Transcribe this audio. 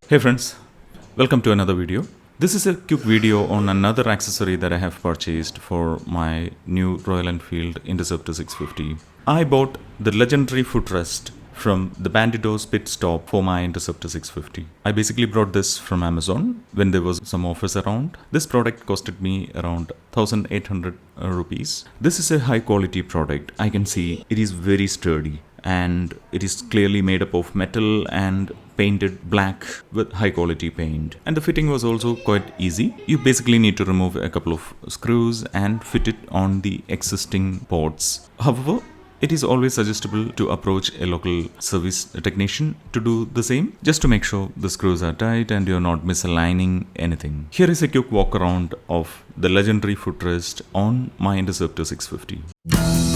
Hey friends, welcome to another video. This is a quick video on another accessory that I have purchased for my new Royal Enfield Interceptor 650. I bought the Legundary footrest from the Bandidos Pitstop for my Interceptor 650. I basically brought this from Amazon when there was some offers around. This product costed me around 1800 rupees. This is a high quality product. I can see it is very sturdy and it is clearly made up of metal and painted black with high quality paint, and the fitting was also quite easy. You basically need to remove a couple of screws and fit it on the existing ports. However, it is always suggestible to approach a local service technician to do the same, just to make sure the screws are tight and you're not misaligning anything. Here is a quick walk around of the Legundary footrest on my Interceptor 650.